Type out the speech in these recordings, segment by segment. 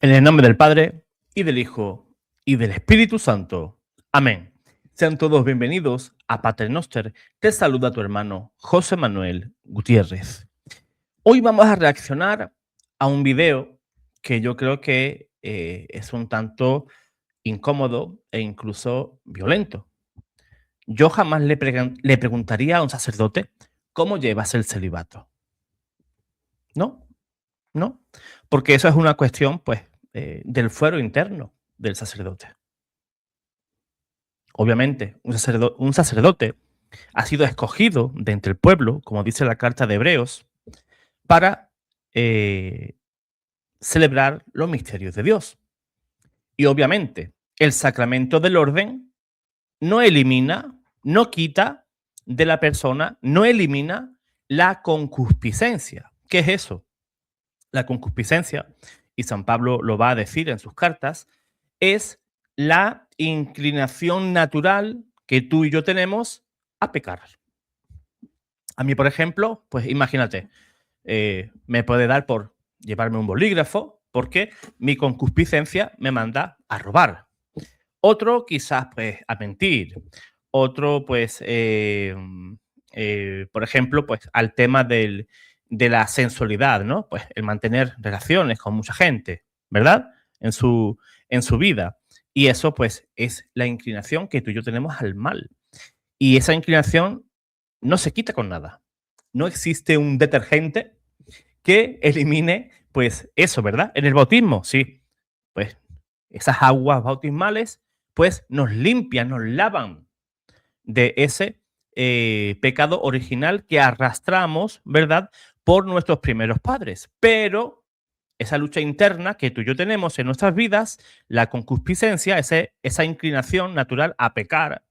En el nombre del Padre, y del Hijo, y del Espíritu Santo. Amén. Sean todos bienvenidos a Pater Noster. Te saluda tu hermano José Manuel Gutiérrez. Hoy vamos a reaccionar a un video que yo creo que es un tanto incómodo e incluso violento. Yo jamás le preguntaría a un sacerdote cómo llevas el celibato. ¿No? ¿No? Porque eso es una cuestión, pues, del fuero interno del sacerdote. Obviamente, un sacerdote ha sido escogido de entre el pueblo, como dice la carta de Hebreos, para eh, celebrar los misterios de Dios. Y obviamente, el sacramento del orden no elimina, no quita de la persona, no elimina la concupiscencia. ¿Qué es eso? La concupiscencia, y San Pablo lo va a decir en sus cartas, es la inclinación natural que tú y yo tenemos a pecar. A mí, por ejemplo, pues imagínate, me puede dar por llevarme un bolígrafo porque mi concupiscencia me manda a robar. Otro quizás pues a mentir. Otro pues, por ejemplo, pues al tema de la sensualidad, ¿no? Pues el mantener relaciones con mucha gente, ¿verdad? En su vida. Y eso pues es la inclinación que tú y yo tenemos al mal. Y esa inclinación no se quita con nada. No existe un detergente que elimine pues eso, ¿verdad? En el bautismo, sí. Pues esas aguas bautismales pues nos limpian, nos lavan de ese pecado original que arrastramos, ¿verdad? Por nuestros primeros padres. Pero esa lucha interna que tú y yo tenemos en nuestras vidas, la concupiscencia, esa inclinación natural a pecar,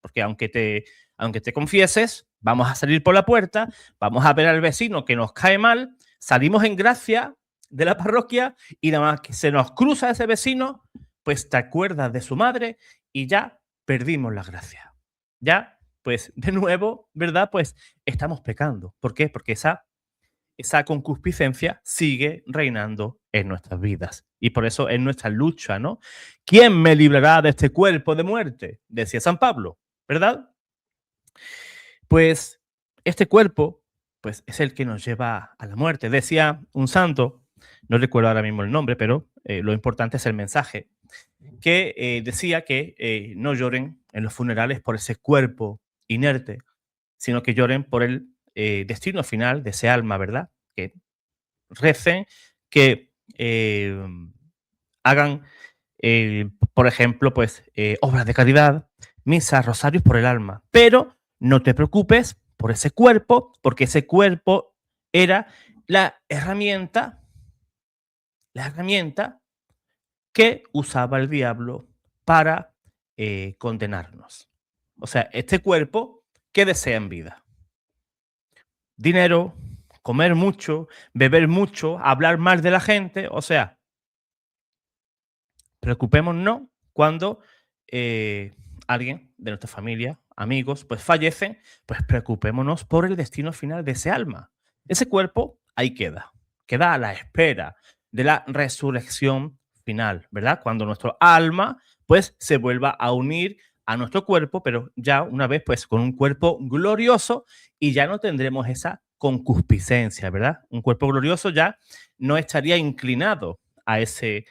porque aunque te confieses, vamos a salir por la puerta, vamos a ver al vecino que nos cae mal, salimos en gracia de la parroquia y nada más que se nos cruza ese vecino, pues te acuerdas de su madre y ya perdimos la gracia. Ya, pues de nuevo, ¿verdad? Pues estamos pecando. ¿Por qué? Porque esa concupiscencia sigue reinando en nuestras vidas. Y por eso es nuestra lucha, ¿no? ¿Quién me librará de este cuerpo de muerte? Decía San Pablo, ¿verdad? Pues este cuerpo, pues es el que nos lleva a la muerte. Decía un santo, no recuerdo ahora mismo el nombre, pero lo importante es el mensaje, que decía que no lloren en los funerales por ese cuerpo inerte, sino que lloren por el destino final de ese alma, ¿verdad? Que recen, que hagan, por ejemplo, pues obras de caridad, misas, rosarios por el alma. Pero no te preocupes por ese cuerpo, porque ese cuerpo era la herramienta que usaba el diablo para condenarnos. O sea, este cuerpo que desea en vida. Dinero, comer mucho, beber mucho, hablar mal de la gente, o sea, preocupémonos cuando alguien de nuestra familia, amigos, pues fallecen, pues preocupémonos por el destino final de ese alma. Ese cuerpo ahí queda a la espera de la resurrección final, ¿verdad? Cuando nuestro alma pues se vuelva a unir a nuestro cuerpo, pero ya una vez pues con un cuerpo glorioso y ya no tendremos esa concupiscencia, ¿verdad? Un cuerpo glorioso ya no estaría inclinado a ese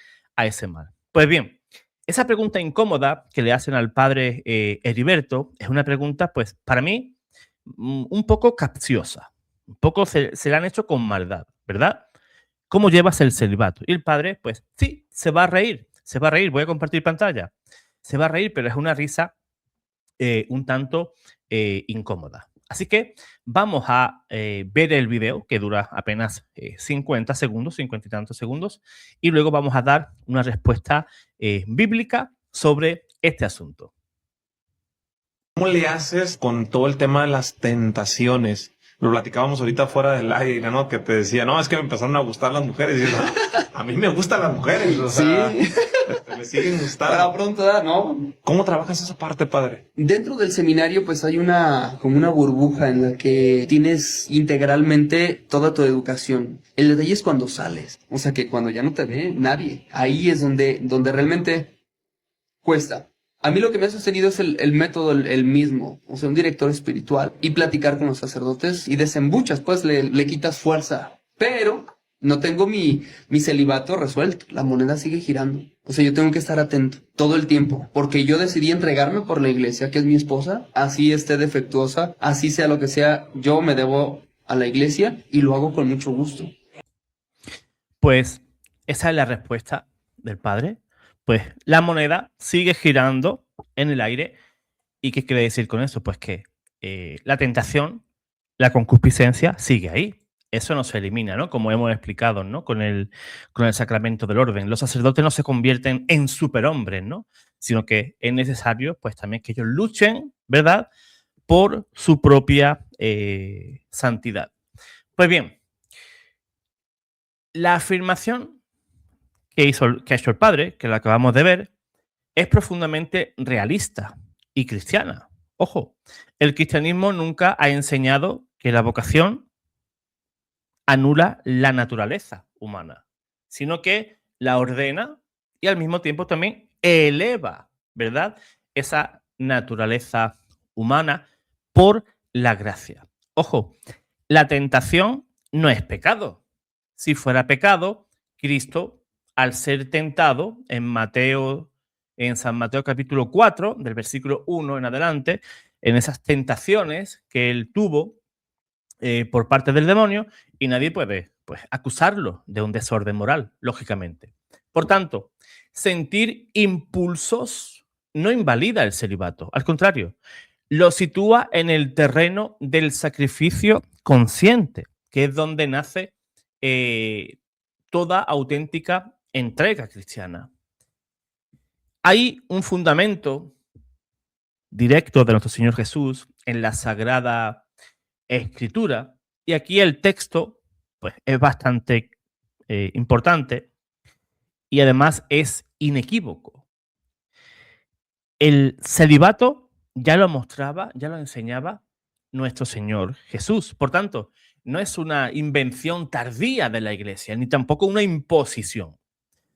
mal. Pues bien, esa pregunta incómoda que le hacen al padre Heriberto es una pregunta, pues, para mí, un poco capciosa. Un poco se la han hecho con maldad, ¿verdad? ¿Cómo llevas el celibato? Y el padre, pues, sí, se va a reír, se va a reír. Voy a compartir pantalla. Se va a reír, pero es una risa un tanto incómoda. Así que vamos a ver el video que dura apenas 50 segundos, 50 y tantos segundos, y luego vamos a dar una respuesta bíblica sobre este asunto. ¿Cómo le haces con todo el tema de las tentaciones? Lo platicábamos ahorita fuera del aire, ¿no? Que te decía, no, es que me empezaron a gustar las mujeres. Y yo, a mí me gustan las mujeres, o sea, Sí, me siguen gustando. para pronto, ¿no? ¿Cómo trabajas esa parte, padre? Dentro del seminario pues hay como una burbuja en la que tienes integralmente toda tu educación. El detalle es cuando sales, o sea que cuando ya no te ve nadie, ahí es donde realmente cuesta. A mí lo que me ha sostenido es el método el mismo, o sea, un director espiritual y platicar con los sacerdotes y desembuchas, pues le quitas fuerza, pero no tengo mi celibato resuelto, la moneda sigue girando. O sea, yo tengo que estar atento todo el tiempo, porque yo decidí entregarme por la iglesia, que es mi esposa, así esté defectuosa, así sea lo que sea, yo me debo a la iglesia y lo hago con mucho gusto. Pues esa es la respuesta del padre. Pues la moneda sigue girando en el aire. ¿Y qué quiere decir con eso? Pues que la tentación, la concupiscencia sigue ahí. Eso no se elimina, ¿no? Como hemos explicado, ¿no? Con el sacramento del orden. Los sacerdotes no se convierten en superhombres, ¿no? Sino que es necesario, pues también que ellos luchen, ¿verdad? Por su propia santidad. Pues bien, la afirmación que ha hecho el padre, que la acabamos de ver, es profundamente realista y cristiana. Ojo, el cristianismo nunca ha enseñado que la vocación anula la naturaleza humana, sino que la ordena y al mismo tiempo también eleva, ¿verdad? Esa naturaleza humana por la gracia. Ojo, la tentación no es pecado. Si fuera pecado, Cristo, al ser tentado en San Mateo capítulo 4, del versículo 1 en adelante, en esas tentaciones que él tuvo por parte del demonio, y nadie puede pues, acusarlo de un desorden moral, lógicamente. Por tanto, sentir impulsos no invalida el celibato, al contrario, lo sitúa en el terreno del sacrificio consciente, que es donde nace toda auténtica entrega cristiana. Hay un fundamento directo de nuestro Señor Jesús en la Sagrada Escritura, y aquí el texto pues, es bastante importante y además es inequívoco. El celibato ya lo mostraba, ya lo enseñaba nuestro Señor Jesús. Por tanto, no es una invención tardía de la Iglesia, ni tampoco una imposición,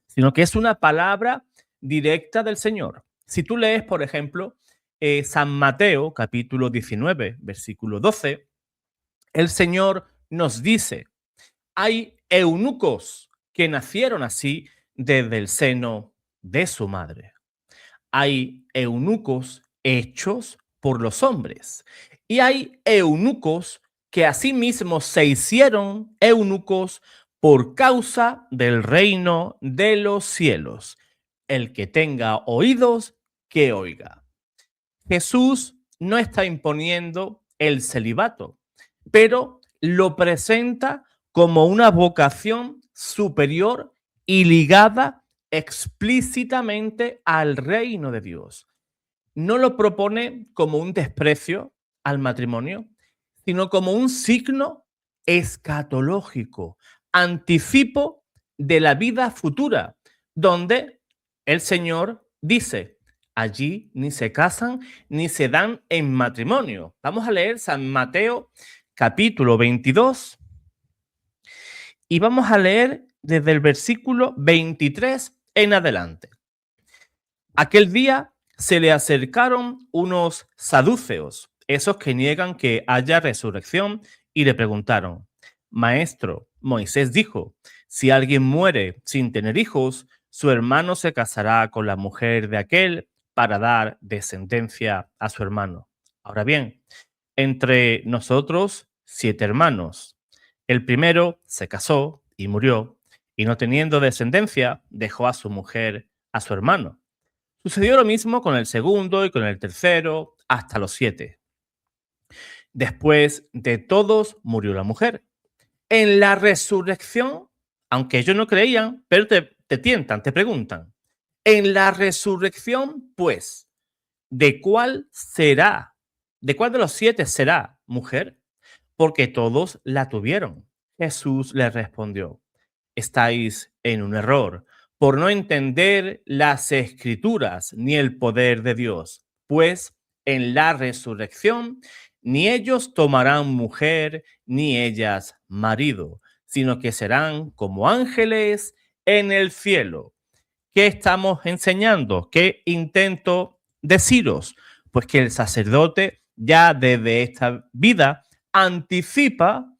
sino que es una palabra directa del Señor. Si tú lees, por ejemplo, San Mateo, capítulo 19, versículo 12, el Señor nos dice, hay eunucos que nacieron así desde el seno de su madre. Hay eunucos hechos por los hombres y hay eunucos que asimismo se hicieron eunucos por causa del reino de los cielos. El que tenga oídos, que oiga. Jesús no está imponiendo el celibato, pero lo presenta como una vocación superior y ligada explícitamente al reino de Dios. No lo propone como un desprecio al matrimonio, sino como un signo escatológico, anticipo de la vida futura, donde el Señor dice, allí ni se casan ni se dan en matrimonio. Vamos a leer San Mateo capítulo 22 y vamos a leer desde el versículo 23 en adelante. Aquel día se le acercaron unos saduceos, esos que niegan que haya resurrección, y le preguntaron, Maestro, Moisés dijo, si alguien muere sin tener hijos, su hermano se casará con la mujer de aquel para dar descendencia a su hermano. Ahora bien, entre nosotros 7 hermanos. El primero se casó y murió, y no teniendo descendencia, dejó a su mujer a su hermano. Sucedió lo mismo con el segundo y con el tercero, hasta los 7. Después de todos murió la mujer. En la resurrección, aunque ellos no creían, pero te tientan, te preguntan. En la resurrección, pues, ¿de cuál será? ¿De cuál de los 7 será mujer? porque todos la tuvieron. Jesús les respondió: estáis en un error por no entender las escrituras ni el poder de Dios, pues en la resurrección ni ellos tomarán mujer ni ellas marido, sino que serán como ángeles en el cielo. ¿Qué estamos enseñando? ¿Qué intento deciros? Pues que el sacerdote ya desde esta vida anticipa,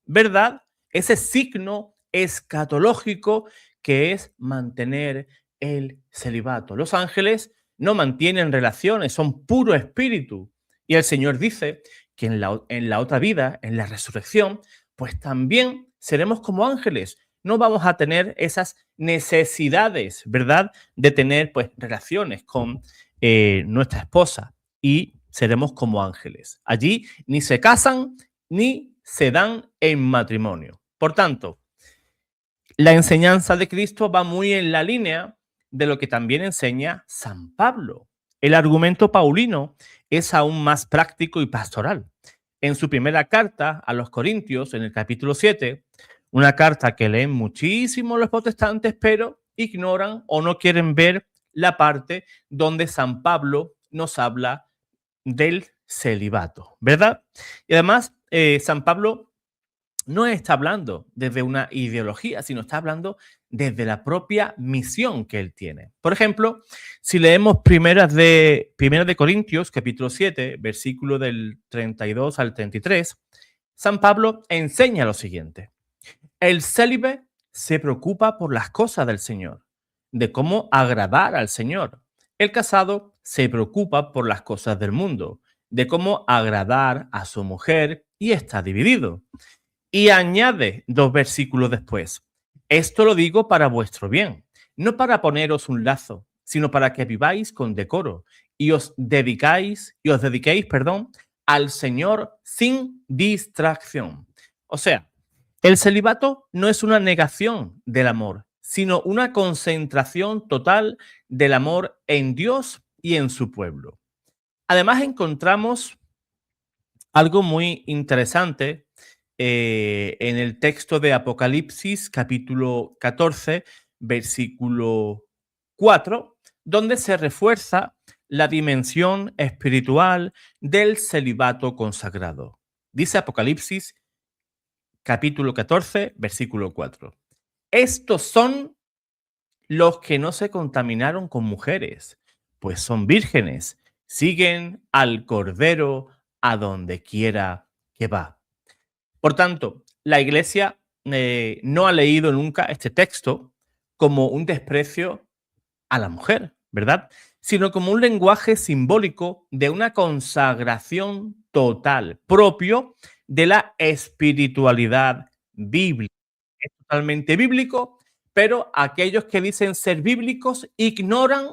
¿verdad? Ese signo escatológico que es mantener el celibato. Los ángeles no mantienen relaciones, son puro espíritu. Y el Señor dice que en la otra vida, en la resurrección, pues también seremos como ángeles. No vamos a tener esas necesidades, ¿verdad? De tener pues relaciones con nuestra esposa y seremos como ángeles. Allí ni se casan ni se dan en matrimonio. Por tanto, la enseñanza de Cristo va muy en la línea de lo que también enseña San Pablo. El argumento paulino es aún más práctico y pastoral. En su primera carta a los Corintios, en el capítulo 7, una carta que leen muchísimo los protestantes, pero ignoran o no quieren ver la parte donde San Pablo nos habla del celibato, ¿verdad? Y además, San Pablo no está hablando desde una ideología, sino está hablando desde la propia misión que él tiene. Por ejemplo, si leemos Primera de Corintios, capítulo 7, versículo del 32 al 33, San Pablo enseña lo siguiente: el célibe se preocupa por las cosas del Señor, de cómo agradar al Señor. El casado se preocupa por las cosas del mundo, de cómo agradar a su mujer, y está dividido. Y añade 2 versículos después: esto lo digo para vuestro bien, no para poneros un lazo, sino para que viváis con decoro y os dediquéis, al Señor sin distracción. O sea, el celibato no es una negación del amor, sino una concentración total del amor en Dios y en su pueblo. Además, encontramos algo muy interesante en el texto de Apocalipsis, capítulo 14, versículo 4, donde se refuerza la dimensión espiritual del celibato consagrado. Dice Apocalipsis, capítulo 14, versículo 4. Estos son los que no se contaminaron con mujeres, pues son vírgenes, siguen al Cordero a donde quiera que va. Por tanto, la Iglesia no ha leído nunca este texto como un desprecio a la mujer, ¿verdad? Sino como un lenguaje simbólico de una consagración total, propio de la espiritualidad bíblica. Es totalmente bíblico, pero aquellos que dicen ser bíblicos ignoran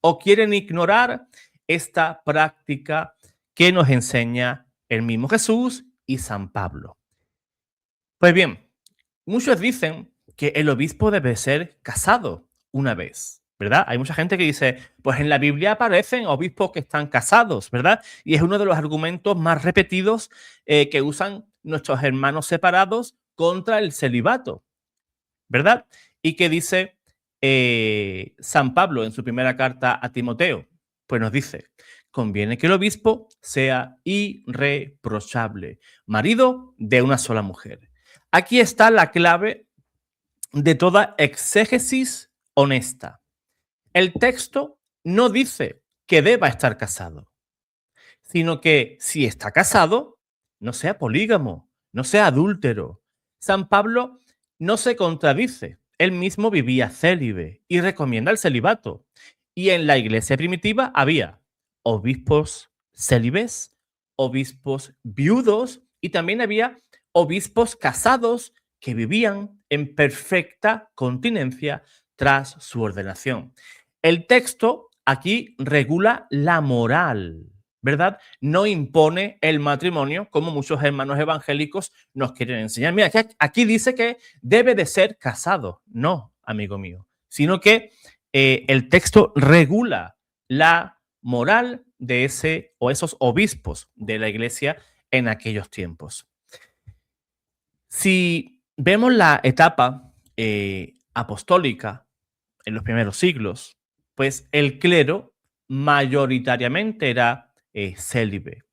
o quieren ignorar esta práctica que nos enseña el mismo Jesús y San Pablo. Pues bien, muchos dicen que el obispo debe ser casado una vez, ¿verdad? Hay mucha gente que dice, pues en la Biblia aparecen obispos que están casados, ¿verdad? Y es uno de los argumentos más repetidos que usan nuestros hermanos separados contra el celibato, ¿verdad? Y que dice San Pablo en su primera carta a Timoteo, pues nos dice: conviene que el obispo sea irreprochable, marido de una sola mujer. Aquí está la clave de toda exégesis honesta. El texto no dice que deba estar casado, sino que si está casado, no sea polígamo, no sea adúltero. San Pablo no se contradice. Él mismo vivía célibe y recomienda el celibato. Y en la iglesia primitiva había obispos célibes, obispos viudos y también había obispos casados que vivían en perfecta continencia tras su ordenación. El texto aquí regula la moral, ¿verdad? No impone el matrimonio como muchos hermanos evangélicos nos quieren enseñar. Mira, aquí dice que debe de ser casado. No, amigo mío, sino que el texto regula la moral de ese o esos obispos de la iglesia en aquellos tiempos. Si vemos la etapa apostólica en los primeros siglos, pues el clero mayoritariamente era célibe.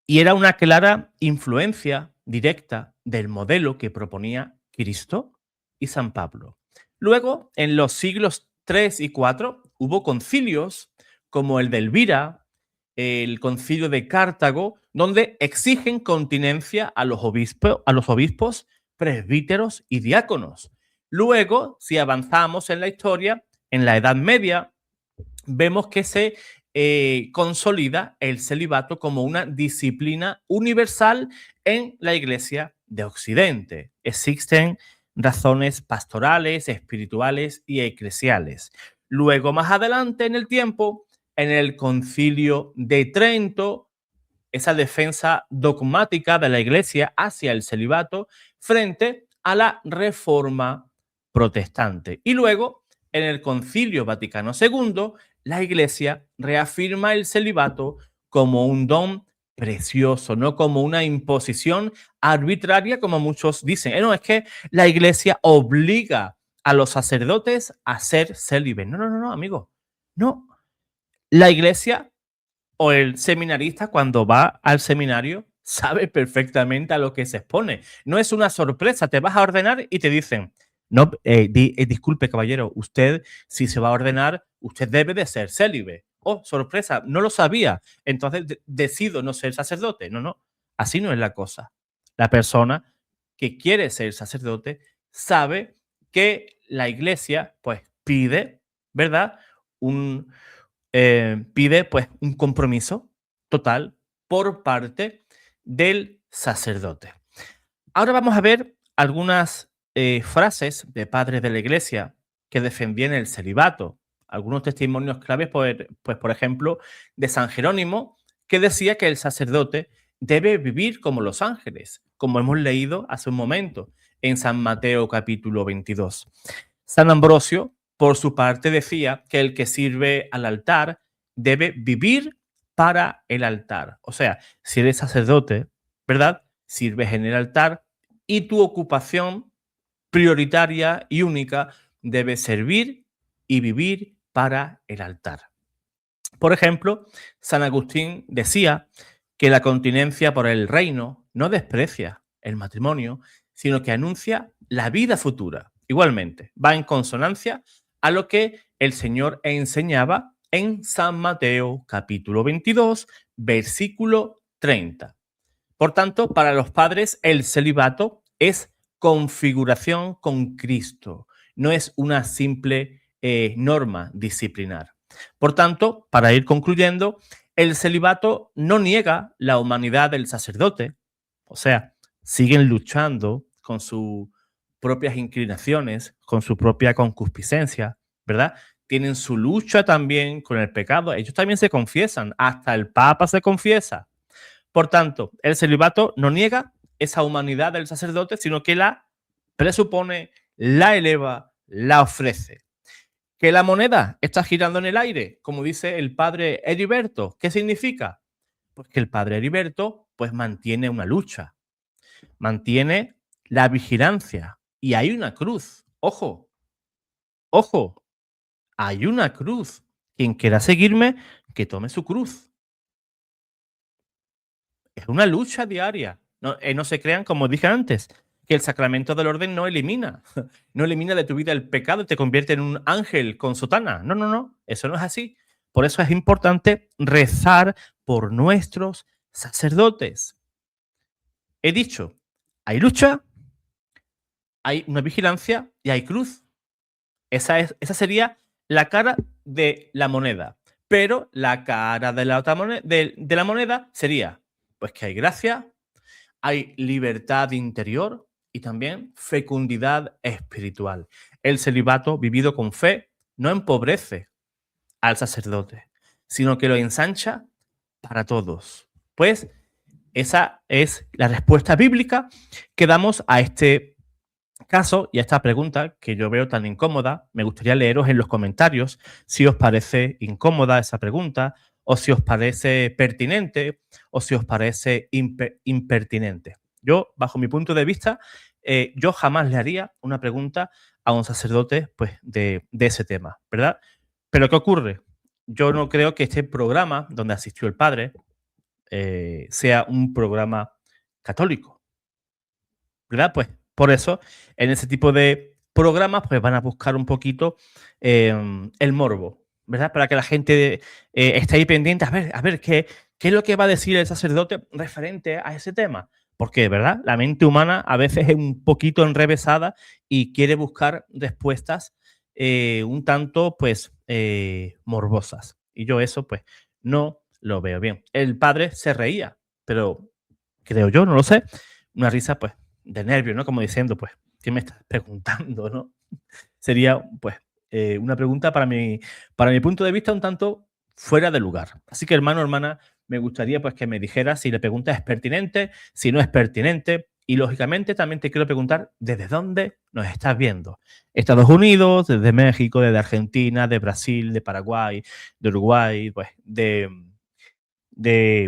Y era una clara influencia directa del modelo que proponía Cristo y San Pablo. Luego, en los siglos 3 y 4, hubo concilios como el de Elvira, el concilio de Cartago, donde exigen continencia a los obispos, presbíteros y diáconos. Luego, si avanzamos en la historia, en la Edad Media, vemos que se consolida el celibato como una disciplina universal en la Iglesia de Occidente. Existen razones pastorales, espirituales y eclesiales. Luego, más adelante en el tiempo, en el Concilio de Trento, esa defensa dogmática de la Iglesia hacia el celibato frente a la Reforma protestante. Y luego, en el Concilio Vaticano II, la Iglesia reafirma el celibato como un don precioso, no como una imposición arbitraria, como muchos dicen. No, es que la Iglesia obliga a los sacerdotes a ser célibes. No, amigo. No. La Iglesia o el seminarista, cuando va al seminario, sabe perfectamente a lo que se expone. No es una sorpresa. Te vas a ordenar y te dicen, no, disculpe, caballero, usted, si se va a ordenar, usted debe de ser célibe. Oh, sorpresa, no lo sabía. Entonces decido no ser sacerdote. No, así no es la cosa. La persona que quiere ser sacerdote sabe que la Iglesia, pues, pide, ¿verdad? Pide, pues, un compromiso total por parte del sacerdote. Ahora vamos a ver algunas frases de padres de la Iglesia que defendían el celibato. Algunos testimonios claves, pues, por ejemplo, de San Jerónimo, que decía que el sacerdote debe vivir como los ángeles, como hemos leído hace un momento en San Mateo capítulo 22. San Ambrosio, por su parte, decía que el que sirve al altar debe vivir para el altar. O sea, si eres sacerdote, ¿verdad? Sirves en el altar y tu ocupación prioritaria y única debe servir y vivir para el altar. Por ejemplo, San Agustín decía que la continencia por el reino no desprecia el matrimonio, sino que anuncia la vida futura. Igualmente, va en consonancia a lo que el Señor enseñaba en San Mateo capítulo 22, versículo 30. Por tanto, para los padres el celibato es configuración con Cristo, no es una simple norma disciplinar. Por tanto, para ir concluyendo, el celibato no niega la humanidad del sacerdote, o sea, siguen luchando con sus propias inclinaciones, con su propia concupiscencia, ¿verdad? Tienen su lucha también con el pecado, ellos también se confiesan, hasta el Papa se confiesa. Por tanto, el celibato no niega esa humanidad del sacerdote, sino que la presupone, la eleva, la ofrece. Que la moneda está girando en el aire, como dice el padre Heriberto. ¿Qué significa? Pues que el padre Heriberto pues mantiene una lucha, mantiene la vigilancia y hay una cruz. Ojo, ojo, hay una cruz. Quien quiera seguirme, que tome su cruz. Es una lucha diaria. No se crean, como dije antes, que el sacramento del orden no elimina. No elimina de tu vida el pecado y te convierte en un ángel con sotana. No. Eso no es así. Por eso es importante rezar por nuestros sacerdotes. He dicho, hay lucha, hay una vigilancia y hay cruz. Esa sería la cara de la moneda. Pero la cara de la otra moneda, de la moneda sería pues que hay gracia, hay libertad interior y también fecundidad espiritual. El celibato vivido con fe no empobrece al sacerdote, sino que lo ensancha para todos. Pues esa es la respuesta bíblica que damos a este caso y a esta pregunta que yo veo tan incómoda. Me gustaría leeros en los comentarios si os parece incómoda esa pregunta o si os parece pertinente, o si os parece impertinente. Yo, bajo mi punto de vista, yo jamás le haría una pregunta a un sacerdote pues, de ese tema, ¿verdad? Pero ¿qué ocurre? Yo no creo que este programa donde asistió el padre sea un programa católico, ¿verdad? Pues por eso, en ese tipo de programas, pues van a buscar un poquito el morbo, ¿verdad? Para que la gente esté ahí pendiente a ver qué es lo que va a decir el sacerdote referente a ese tema. Porque, ¿verdad? La mente humana a veces es un poquito enrevesada y quiere buscar respuestas un tanto, pues, morbosas. Y yo eso, pues, no lo veo bien. El padre se reía, pero creo yo, no lo sé, una risa, pues, de nervio, ¿no? Como diciendo, pues, ¿qué me estás preguntando, no? Sería, pues, una pregunta para mi punto de vista un tanto fuera de lugar. Así que, hermano, hermana, me gustaría, pues, que me dijeras si la pregunta es pertinente, si no es pertinente. Y, lógicamente, también te quiero preguntar ¿desde dónde nos estás viendo? Estados Unidos, desde México, desde Argentina, de Brasil, de Paraguay, de Uruguay, pues, de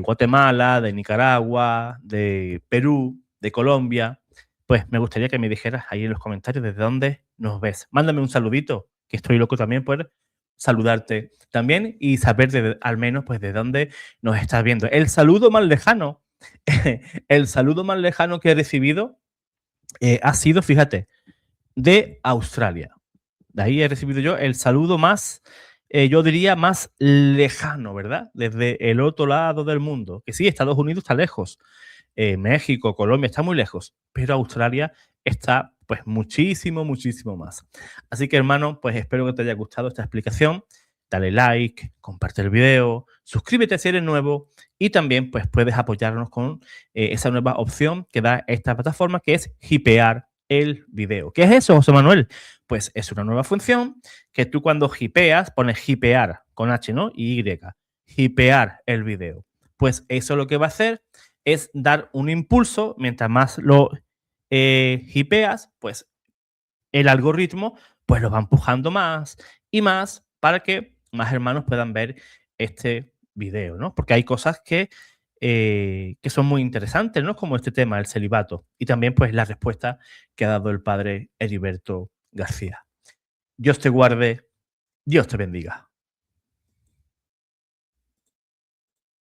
Guatemala, de Nicaragua, de Perú, de Colombia, pues me gustaría que me dijeras ahí en los comentarios desde dónde nos ves. Mándame un saludito, que estoy loco también por saludarte también y saber al menos pues de dónde nos estás viendo. El saludo más lejano, el saludo más lejano que he recibido ha sido, fíjate, de Australia. De ahí he recibido yo el saludo más, yo diría, más lejano, ¿verdad? Desde el otro lado del mundo. Que sí, Estados Unidos está lejos. México, Colombia está muy lejos. Pero Australia está, pues, muchísimo, muchísimo más. Así que, hermano, pues espero que te haya gustado esta explicación. Dale like, comparte el video, suscríbete si eres nuevo y también, pues, puedes apoyarnos con esa nueva opción que da esta plataforma, que es hipear el video. ¿Qué es eso, José Manuel? Pues es una nueva función que tú cuando hipeas, pones hipear con H, ¿no? Y Y, hipear el video. Pues eso lo que va a hacer es dar un impulso, mientras más lo hipeas, pues el algoritmo pues lo va empujando más y más para que más hermanos puedan ver este video, ¿no? Porque hay cosas que son muy interesantes, ¿no? Como este tema, el celibato. Y también, pues, la respuesta que ha dado el padre Heriberto García. Dios te guarde, Dios te bendiga.